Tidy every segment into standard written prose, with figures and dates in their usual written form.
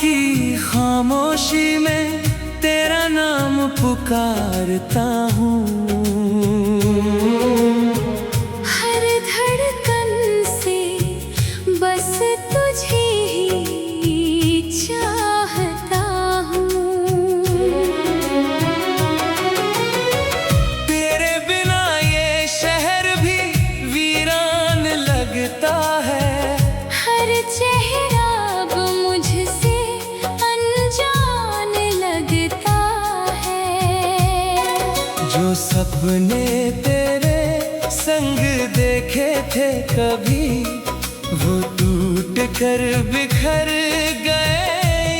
की खामोशी में तेरा नाम पुकारता हूँ। हर धड़कन से बस तुझे ही चाहता हूँ। तेरे बिना ये शहर भी वीरान लगता है। हर चेहरा अब मुझसे अनजान लगता है। जो सपने तेरे संग देखे थे कभी, वो टूट कर बिखर गए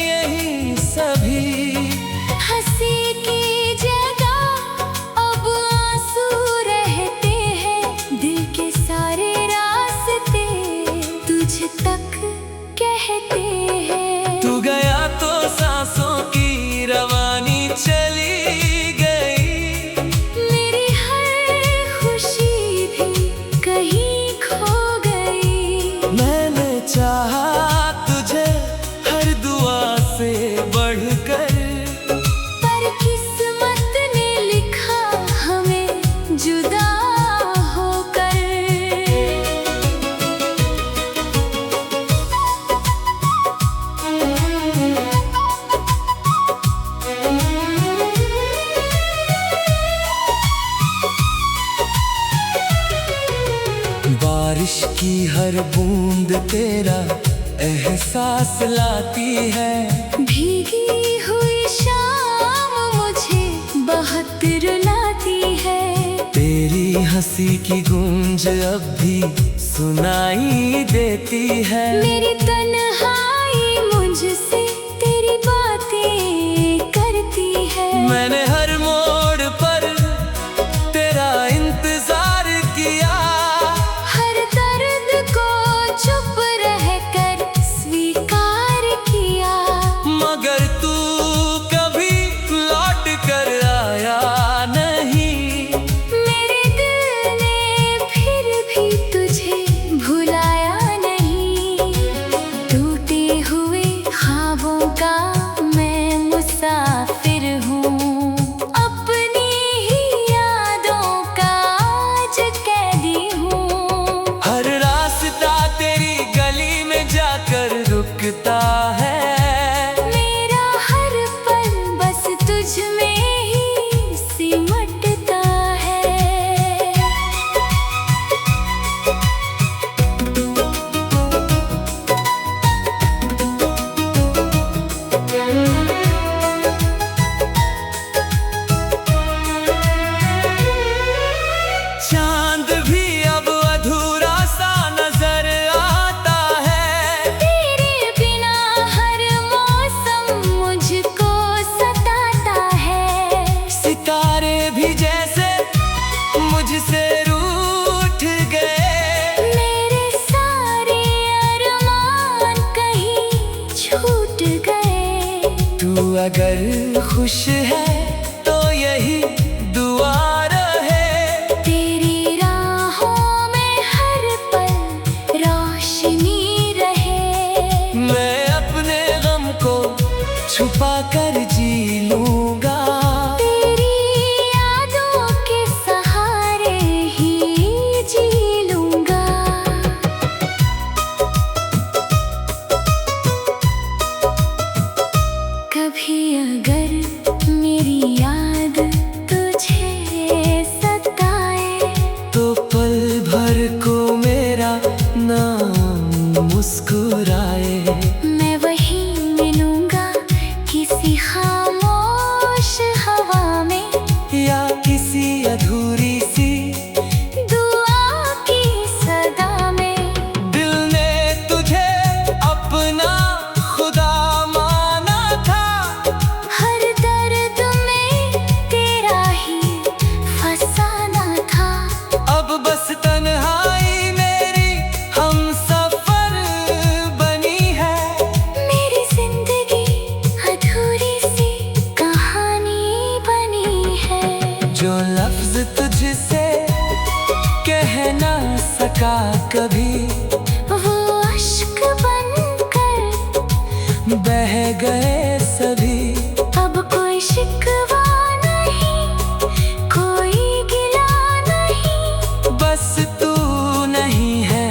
यहीं सभी। हंसी की जगह अब आंसू रहते हैं। दिल के सारे रास्ते तुझ तक कहते हैं। तू गया तो सांसों की रवानी चली गई। मेरी हर खुशी भी कहीं खो गई। मैंने चाहा तुझे हर दुआ से बढ़कर, पर किस्मत ने लिखा हमें जुदा होकर। बारिश की हर बूंद तेरा एहसास लाती है। भीगी हुई शाम मुझे बहुत रुलाती है। तेरी हंसी की गूंज अब भी सुनाई देती है। मेरी तन्हाई मुझसे तेरी बातें करती है। मैंने हर मोड़ पर तेरा इंतजार किया। हर दर्द को चुप रहकर स्वीकार किया। मगर तू कभी लौट कर आया नहीं। मेरे दिल ने फिर भी तुझे भुलाया नहीं। टूटे हुए ख्वाबों का मैं मुसाफिर हूँ। अपनी ही यादों का आज कैदी हूँ। हर रास्ता तेरी गली में जाकर रुकता है। मेरा हर पल बस तुझ में ही सिमटता है। चांद भी अब अधूरा सा नजर आता है। तेरे बिना हर मौसम मुझको सताता है। सितारे भी जैसे मुझसे रूठ गए। मेरे सारे अरमान कहीं छूट गए। तू अगर खुश है तो यही दुआ रहे। तेरी राहों में हर पल रोशनी रहे। मैं अपने गम को छुपा कर जी लूंगा। तेरी यादों के सहारे ही जी लूंगा। कभी अगर मेरी याद तुझे सताए, तो पल भर को मेरा नाम मुस्कुराए। मैं वहीं मिलूंगा किसी खामोश हवा में। या किसी अधूरी सी दुआ की सदा में। दिल ने तुझे अपना खुदा माना था। हर दर्द में तेरा ही फसाना था। अब बस तन्हाई मेरी हमसफर बनी है। मेरी जिंदगी अधूरी सी कहानी बनी है। जो लफ्ज तुझसे कह ना सका कभी, वो अश्क बनकर बह गए सभी। अब कोई शिकवा नहीं, कोई गिला नहीं, बस तू नहीं है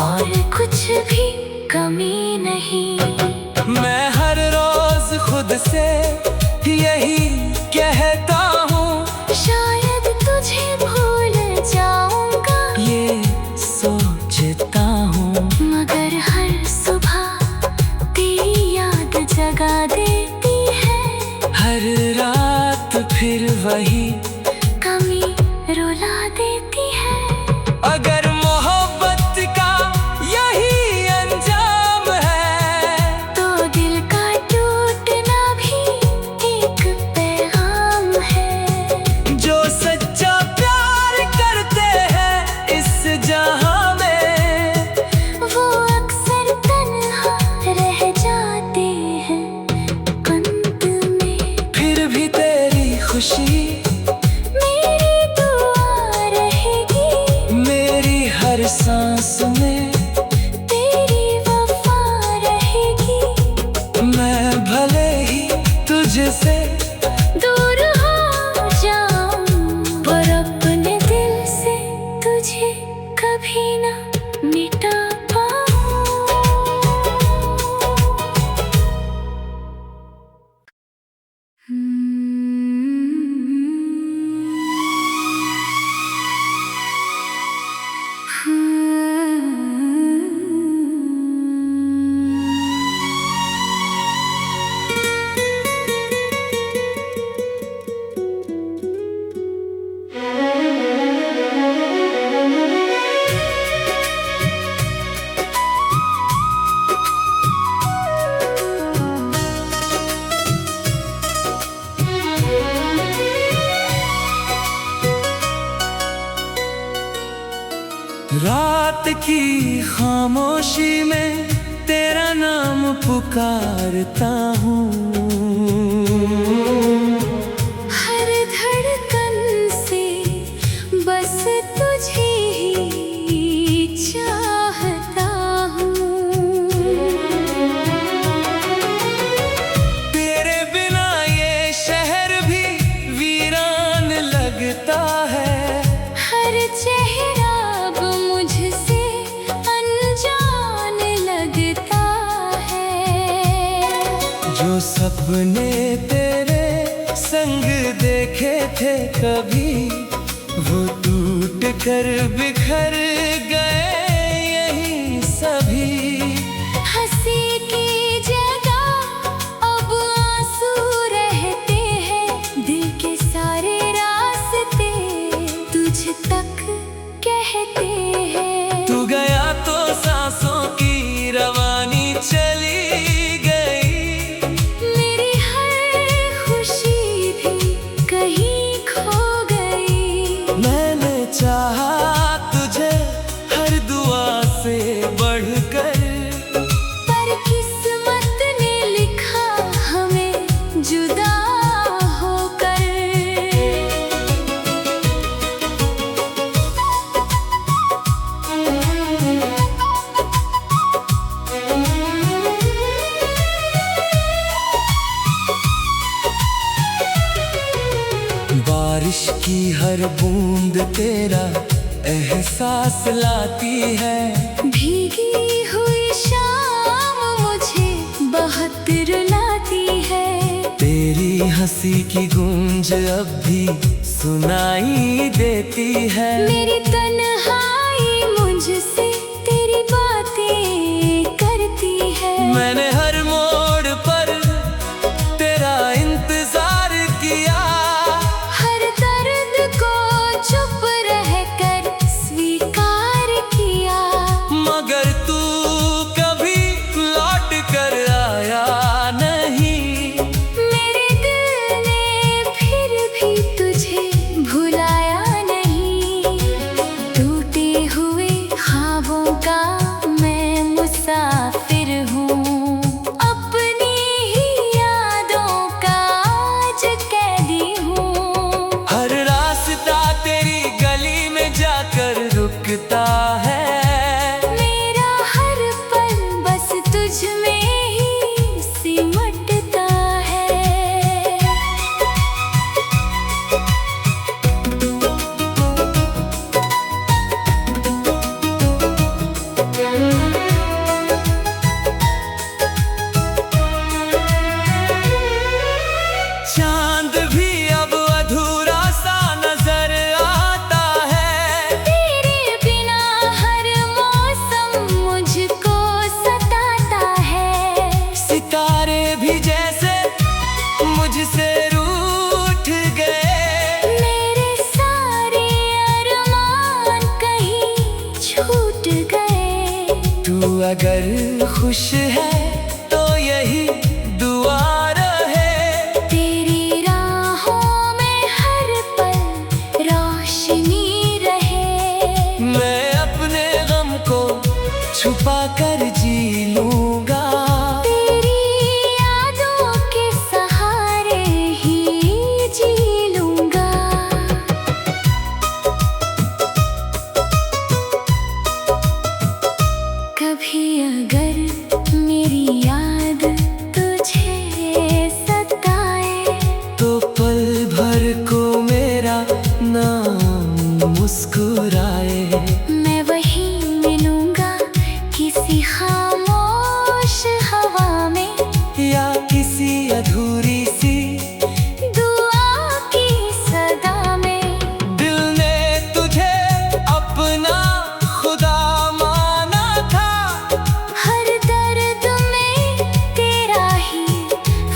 और कुछ भी कमी नहीं। मैं हर रोज खुद से यही कहता हूँ, शायद तुझे भूल जाऊंगा, ये सोचता हूँ। मगर हर सुबह तेरी याद जगा देती है, हर रात फिर वही कमी रुला देती है। अगर मोहब्बत का यही अंजाम है, तो दिल का टूटना भी एक पैगाम है। जो सच्चा प्यार करते हैं इस जहां में, वो अक्सर तन्हा रह जाते हैं अंत में। फिर भी तेरी खुशी मेरी दुआ रहेगी, मेरी हर सांस में तेरी वफा रहेगी। मैं भले ही तुझसे दूर हो जाऊं, पर अपने दिल से तुझे कभी ना मिटा रात की खामोशी में तेरा नाम पुकारता हूँ। हर धड़कन से बस तुझे ही चाहता हूँ। तेरे बिना ये शहर भी वीरान लगता है। हर चेहरा अब मुझसे अनजान लगता है। जो सपने तेरे संग देखे थे कभी, वो टूट कर बिखर गए यही सभी। हंसी की जगह अब आंसू रहते हैं, दिल के सारे रास्ते तुझ तक कहते हैं। तू गया तो सांसों की रवानी चली गई, मेरी हर खुशी भी कहीं खो गई। मैंने चाहा तुझे हर दुआ से बढ़कर, पर किस्मत ने लिखा हमें जुदा होकर। बारिश की हर बूंद तेरा एहसास लाती है। भीगी हुई शाम मुझे बहुत रुलाती है। तेरी हंसी की गूंज अब भी सुनाई देती है। मेरी तन्हाई मुझसे तेरी बातें करती है। मैंने हर मोड़ पर तेरा इंतजार किया, हर दर्द को चुप रहकर स्वीकार किया। मगर तू कभी लौट कर आया नहीं। मेरे दिल ने फिर भी तुझे भुलाया नहीं। अगर खुश है तो यही दुआ रहे। तेरी राहों में हर पल रोशनी रहे। मैं अपने गम को छुपा कर जी लूंगा। तेरी यादों के सहारे ही जी लूंगा। कभी अगर मेरी याद तुझे सताए तो पल भर को मेरा नाम मुस्कुराए। मैं वहीं मिलूंगा किसी खामोश हवा में या किसी अधूरी सी दुआ की सदा में। दिल ने तुझे अपना खुदा माना था। हर दर्द में तेरा ही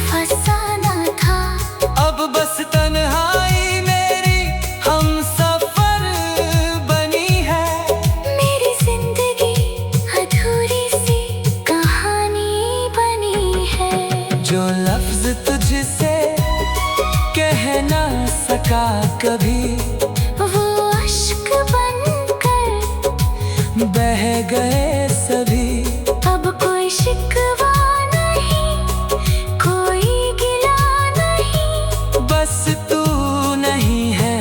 फसाना था। अब बस तन्हाई मेरी हमसफर बनी है। मेरी जिंदगी अधूरी सी कहानी बनी है। जो लफ्ज तुझसे कह ना सका कभी वो अश्क बनकर बह गए सभी। अब कोई शिकवा नहीं, कोई गिला नहीं। बस तू नहीं है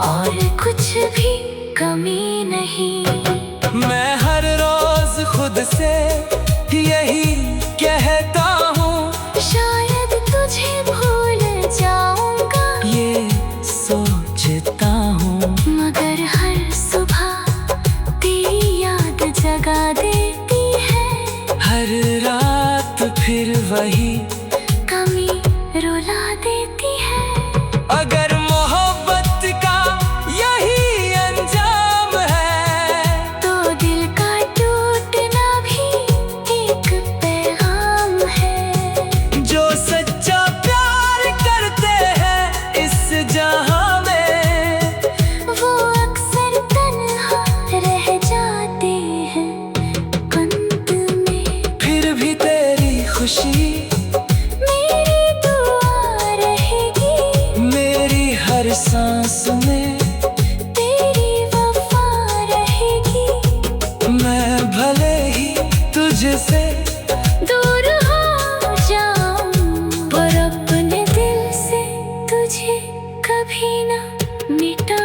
और कुछ भी कमी नहीं। मैं हर रोज खुद से यही कहता हूँ। शायद तुझे भूल जाऊंगा, ये सोचता हूँ। मगर हर सुबह तेरी याद जगा देती है। हर रात फिर वही कमी रुला देती है। अगर मोहब्बत का यही अंजाम है तो दिल का टूटना भी एक पैगाम है। जो सच्चा प्यार करते हैं इस जहां में, वो अक्सर तन्हा रह जाते हैं अंत में। फिर भी तेरी खुशी मेरी दुआ रहेगी। मेरी हर सांस में तेरी वफा रहेगी। मैं भले ही तुझसे दूर हो जाऊं पर अपने दिल से तुझे कभी ना मिटा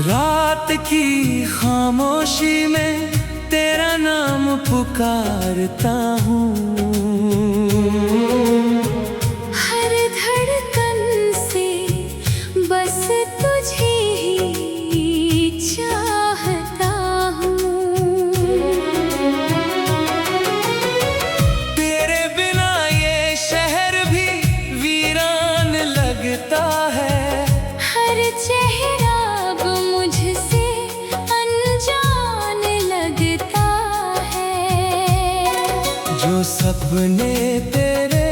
रात की खामोशी में तेरा नाम पुकारता हूँ। हर धड़कन से बस तुझे ही चाहता हूँ। तेरे बिना ये शहर भी वीरान लगता है। हर चेहरा अब मुझसे अनजान लगता है। जो सपने तेरे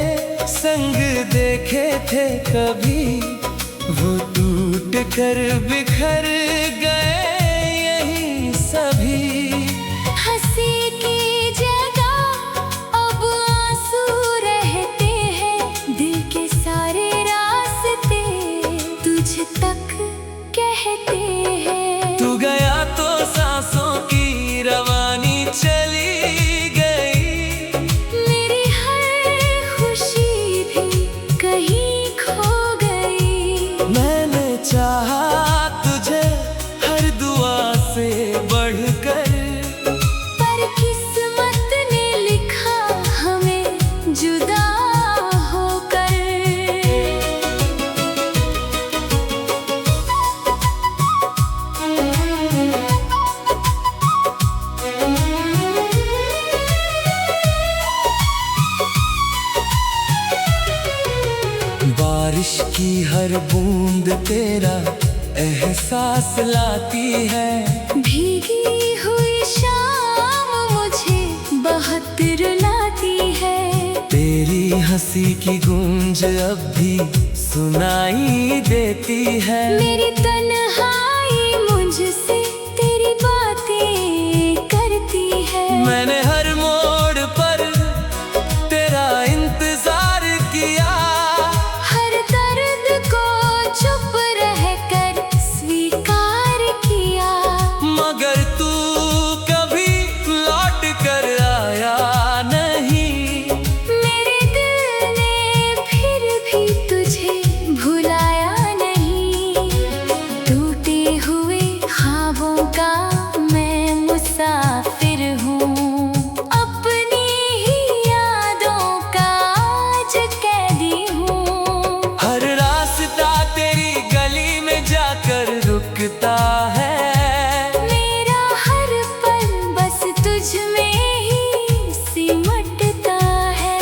संग देखे थे कभी, वो टूट कर बिखर गए यहीं सभी। हंसी की जगह अब आंसू रहते हैं। दिल के सारे रास्ते तुझ तक कहते हैं। तू गया तो सांसों की रवानी चली गई। मेरी हर खुशी भी कहीं खो गई। मैंने चाहा तुझे हर दुआ से बढ़कर, पर किस्मत ने लिखा हमें की हर बूंद तेरा एहसास लाती है। भीगी हुई शाम मुझे बहुत रुलाती है। तेरी हंसी की गूंज अब भी सुनाई देती है। मेरी तन्हाई मुझसे तेरी बातें करती है। मैंने हर मोड़ पर तेरा इंतजार किया, हर दर्द को चुप रहकर स्वीकार किया। मगर तू कभी लौट कर आया नहीं। मेरे दिल ने फिर भी तुझे भुलाया नहीं। टूटे हुए ख्वाबों का मैं मुसाफिर हूँ, अपनी ही यादों का आज कैदी हूँ। हर रास्ता तेरी गली में जाकर रुकता है। मेरा हर पल बस तुझ में ही सिमटता है।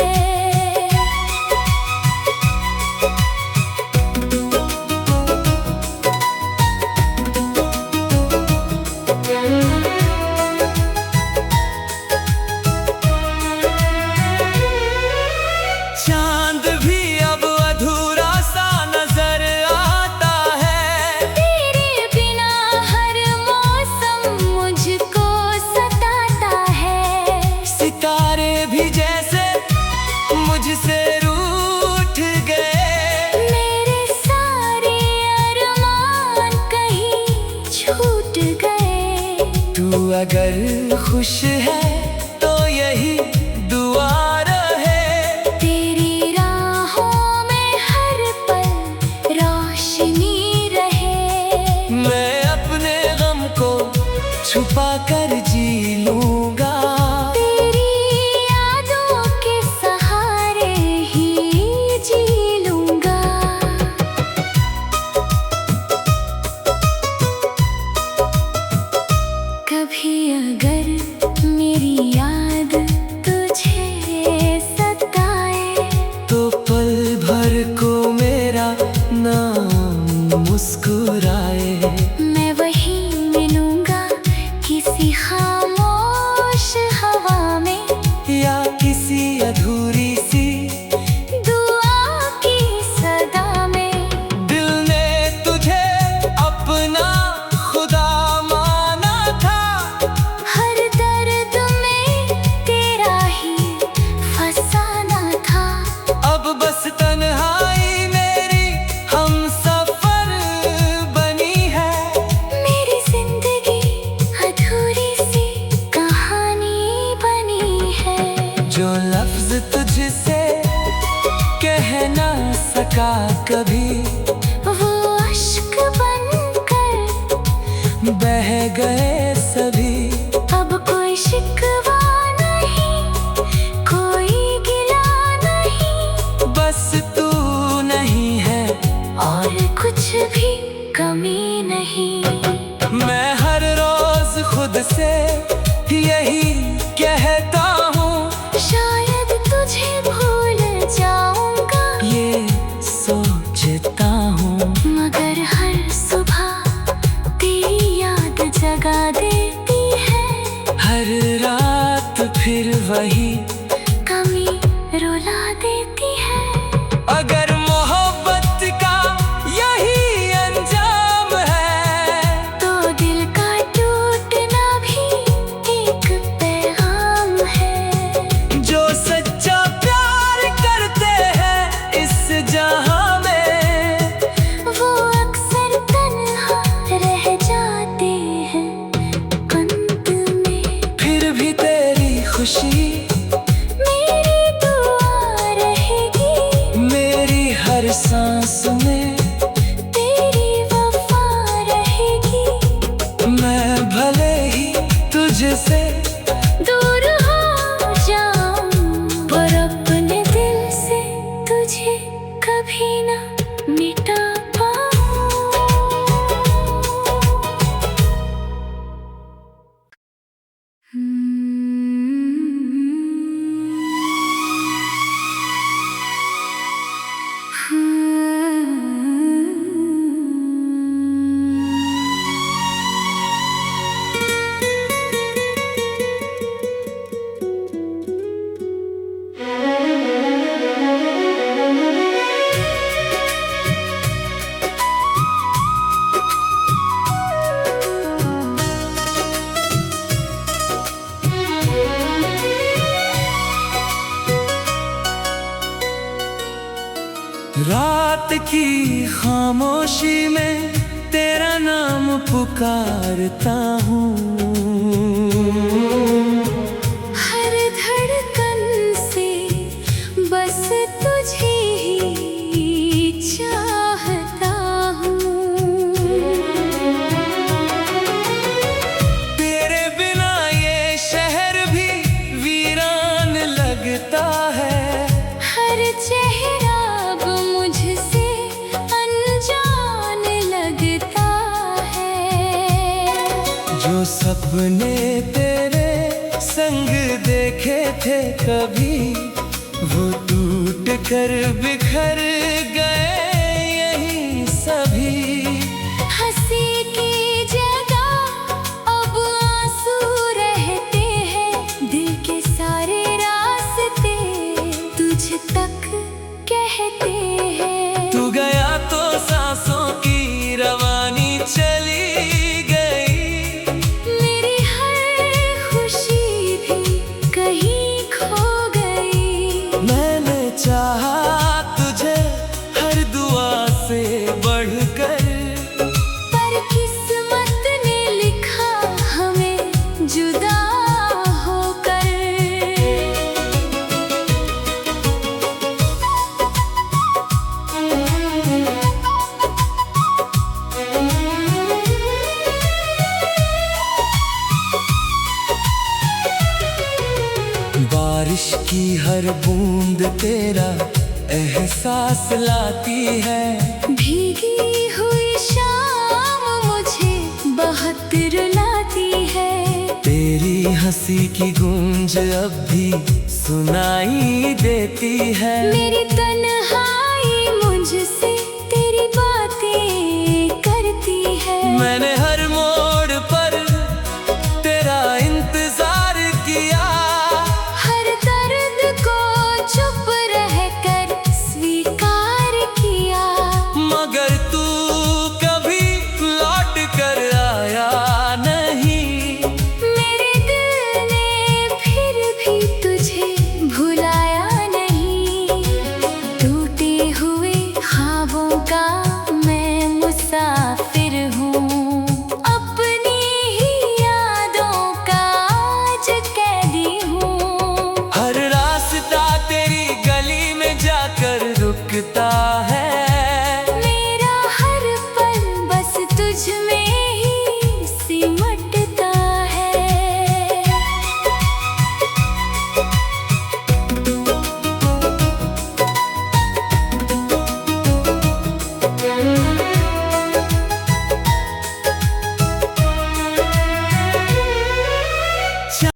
चांद भी अब अधूरा सा नजर आता है। तेरे बिना हर मौसम मुझको सताता है। सितारे भी जैसे मुझसे रूठ गए। मेरे सारे अरमान कहीं छूट गए। तू अगर खुश है तो यही दुआ रहे। तेरी राहों में हर पल रोशनी रहे। मैं अपने गम को छुपा कर जी लूंगा। तेरी यादों के सहारे ही जी लूंगा। कभी अगर मेरी याद तुझे सताए, तो पल भर को मेरा नाम मुस्कुराए। मैं वहीं मिलूंगा किसी खामोश हवा में, या किसी अधूरी सी दुआ की सदा में। दिल ने तुझे अपना खुदा माना था। हर दर्द में तेरा ही फसाना था। अब बस तन्हाई मेरी हमसफर बनी है। मेरी जिंदगी अधूरी सी कहानी बनी है। जो लफ्ज तुझसे कह ना सका कभी, वो अश्क बनकर बह गए सभी। अब कोई शिकवा नहीं, कोई गिला नहीं। बस तू नहीं है और कुछ भी कमी नहीं। मैं हर रोज खुद से यही कहता हूँ, शायद तुझे भूल जाऊंगा, ये सोचता हूँ। मगर हर सुबह तेरी याद जगा देती है। हर रात फिर वही कमी रुला देती है। अगर मोहब्बत का यही अंजाम है, तो दिल का टूटना भी एक पैगाम है। जो सच्चा प्यार करते हैं इस जहां में, वो अक्सर तन्हा रह जाते हैं अंत में। फिर भी तेरी खुशी मेरी दुआ रहेगी। मेरी हर सांस में तेरी वफा रहेगी। मैं भले ही तुझसे दूर हो जाऊं, पर अपने दिल से तुझे कभी ना मिटा पाऊं। रात की खामोशी में तेरा नाम पुकारता हूँ। हर धड़कन से बस तुझे ही चाहता हूँ। तेरे बिना ये शहर भी वीरान लगता है। हर चेहरा अब मुझसे अनजान लगता है। जो सपने तेरे संग देखे थे कभी, वो टूट कर बिखर गए यहीं सभी। हंसी की जगह अब आंसू रहते हैं। दिल के सारे रास्ते तुझ तक कहते हैं। तू गया तो सांसों की रवानी चली गई। मेरी हर खुशी भी कहीं खो गई। मैंने चाहा तुझे हर दुआ से बढ़कर, पर किस्मत ने लिखा हमें जुदा होकर। बारिश की हर बूंद तेरा एहसास लाती है। भीगी हुई शाम मुझे बहुत रुलाती है। तेरी हंसी की गूंज अब भी सुनाई देती है। मेरी तन्हाई मुझसे तेरी बातें करती है। मैंने